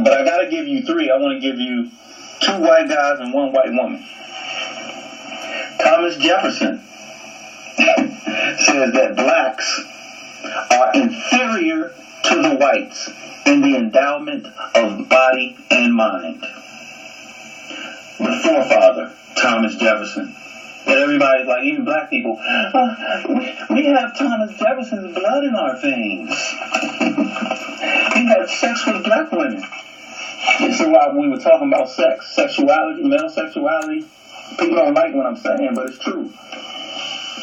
but I gotta give you three. I want to give you two white guys and one white woman. Thomas Jefferson says that blacks are inferior to the whites in the endowment of body and mind. The forefather, Thomas Jefferson. And everybody's like, even black people, we have Thomas Jefferson's blood in our veins. He had sex with black women. This is why we were talking about sex, sexuality, male sexuality. People don't like what I'm saying, but it's true.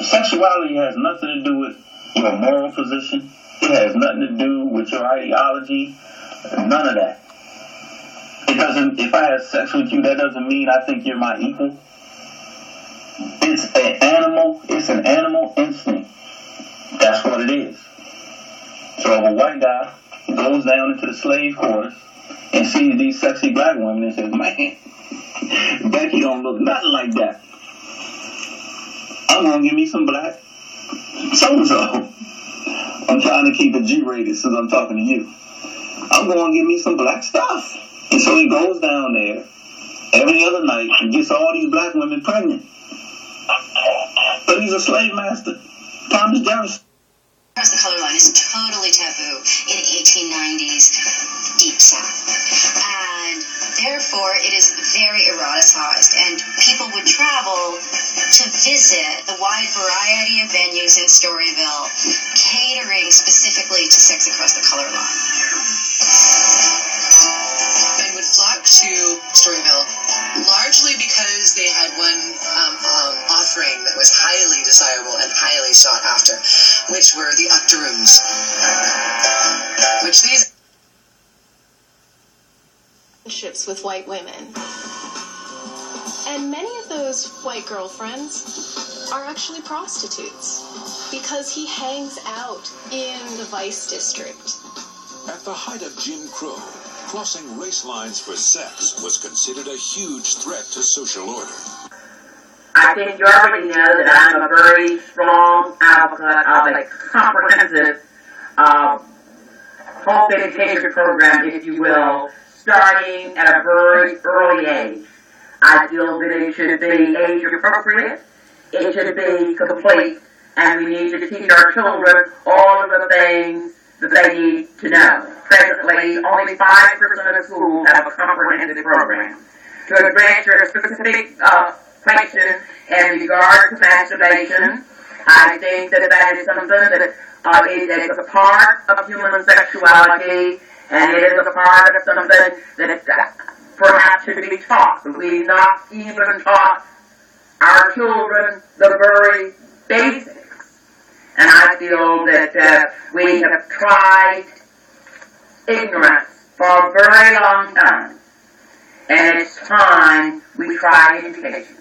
Sexuality has nothing to do with your moral position. It has nothing to do with your ideology. None of that. It doesn't. If I have sex with you, that doesn't mean I think you're my equal. It's an animal instinct. That's what it is. So if a white guy goes down into the slave quarters and sees these sexy black women and says, man, Becky don't look nothing like that. I'm going to give me some black so-and-so. I'm trying to keep it G-rated since I'm talking to you. I'm going to give me some black stuff. And so he goes down there every other night and gets all these black women pregnant. But he's a slave master. Thomas Jefferson. Across the color line is totally taboo in 1890s Deep South. And therefore, it is very eroticized. And people would travel to visit the wide variety of venues in Storyville, catering specifically to sex across the color line. Men would flock to Storyville largely because they had one offering that was highly desirable and highly sought after, which were the octoroons, which these relationships with white women. And many of those white girlfriends are actually prostitutes because he hangs out in the Vice District. At the height of Jim Crow, crossing race lines for sex was considered a huge threat to social order. I think you already know that I'm a very strong advocate of a comprehensive health education program, if you will, starting at a very early age. I feel that it should be age appropriate, it should be complete, and we need to teach our children all of the things that they need to know. Presently, only 5% of schools have a comprehensive program. To address your specific question in regard to masturbation, I think that is something that is a part of human sexuality, and it is a part of something that perhaps should be taught. We've not even taught our children the very basics. And I feel that we have tried ignorance for a very long time. And it's time we try education.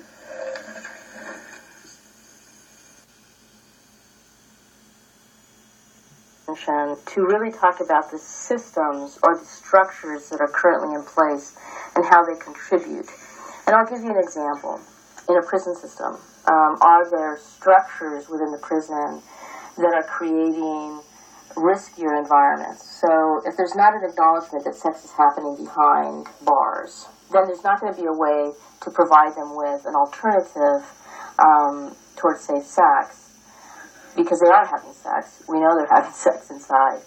To really talk about the systems or the structures that are currently in place and how they contribute. And I'll give you an example. In a prison system, are there structures within the prison that are creating riskier environments? So if there's not an acknowledgement that sex is happening behind bars, then there's not going to be a way to provide them with an alternative towards safe sex, because they are having sex. We know they're having sex inside.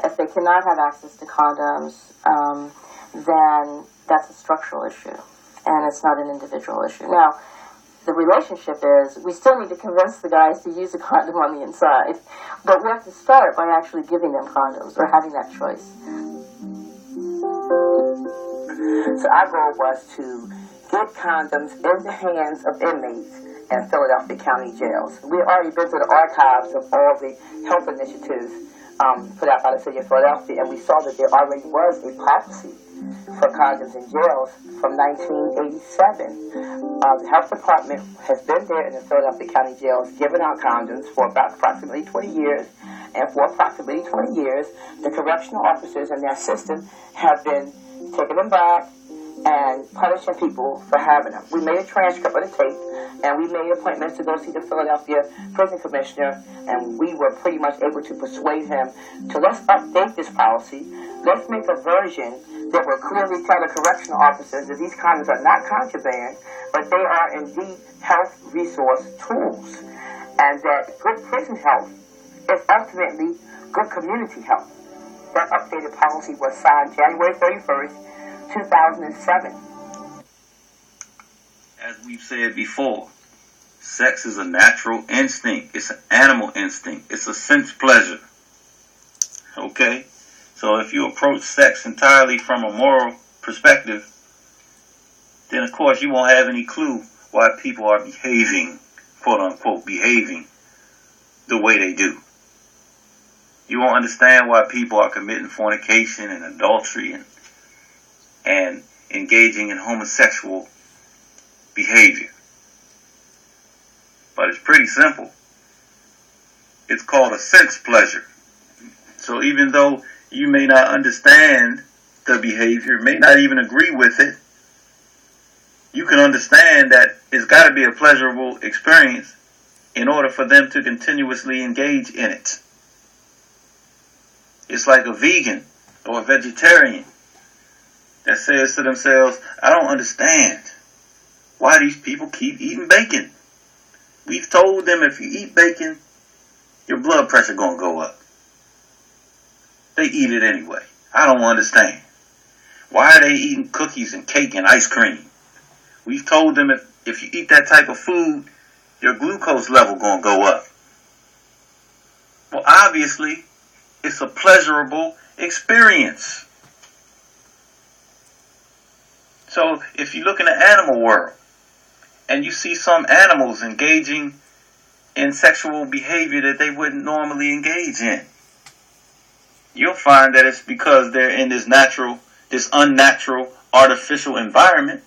If they cannot have access to condoms, then that's a structural issue, and it's not an individual issue. Now, the relationship is, we still need to convince the guys to use a condom on the inside, but we have to start by actually giving them condoms or having that choice. So our goal was to get condoms in the hands of inmates in Philadelphia County jails. We've already been through the archives of all the health initiatives put out by the city of Philadelphia, and we saw that there already was a policy for condoms in jails from 1987. The health department has been there in the Philadelphia County jails giving out condoms for about approximately 20 years, and for approximately 20 years, the correctional officers and their assistants have been taking them back and punishing people for having them. We made a transcript of the tape, And we made appointments to go see the Philadelphia prison commissioner, and we were pretty much able to persuade him to let's update this policy. Let's make a version that will clearly tell the correctional officers that these condoms are not contraband, but they are indeed health resource tools, and that good prison health is ultimately good community health. That updated policy was signed January 31st, 2007. As we've said before, sex is a natural instinct. It's an animal instinct. It's a sense pleasure. Okay? So if you approach sex entirely from a moral perspective, then of course you won't have any clue why people are behaving, quote unquote, behaving the way they do. You won't understand why people are committing fornication and adultery and engaging in homosexual behavior. But it's pretty simple. It's called a sense pleasure. So even though you may not understand the behavior, may not even agree with it, you can understand that it's got to be a pleasurable experience in order for them to continuously engage in it. It's like a vegan or a vegetarian that says to themselves, I don't understand why these people keep eating bacon. We've told them if you eat bacon, your blood pressure gonna go up. They eat it anyway. I don't understand. Why are they eating cookies and cake and ice cream? We've told them if you eat that type of food, your glucose level gonna go up. Well, obviously, it's a pleasurable experience. So if you look in the animal world and you see some animals engaging in sexual behavior that they wouldn't normally engage in, you'll find that it's because they're in this unnatural, artificial environment.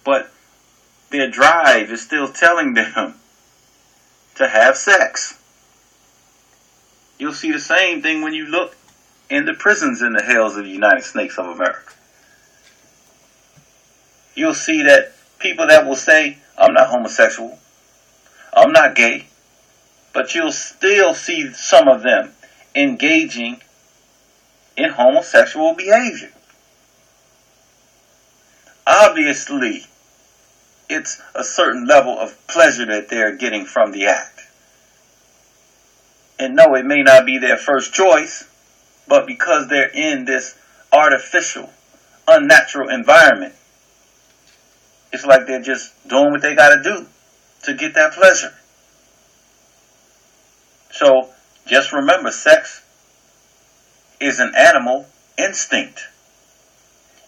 But their drive is still telling them to have sex. You'll see the same thing when you look in the prisons in the hells of the United States of America. You'll see that people that will say, I'm not homosexual, I'm not gay, but you'll still see some of them engaging in homosexual behavior. Obviously, it's a certain level of pleasure that they're getting from the act. And no, it may not be their first choice, but because they're in this artificial, unnatural environment, it's like they're just doing what they got to do to get that pleasure. So just remember, sex is an animal instinct.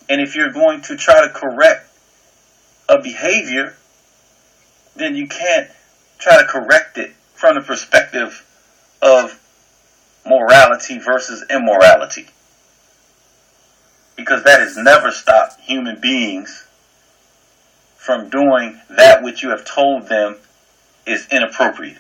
And if you're going to try to correct a behavior, then you can't try to correct it from the perspective of morality versus immorality. Because that has never stopped human beings from doing that which you have told them is inappropriate.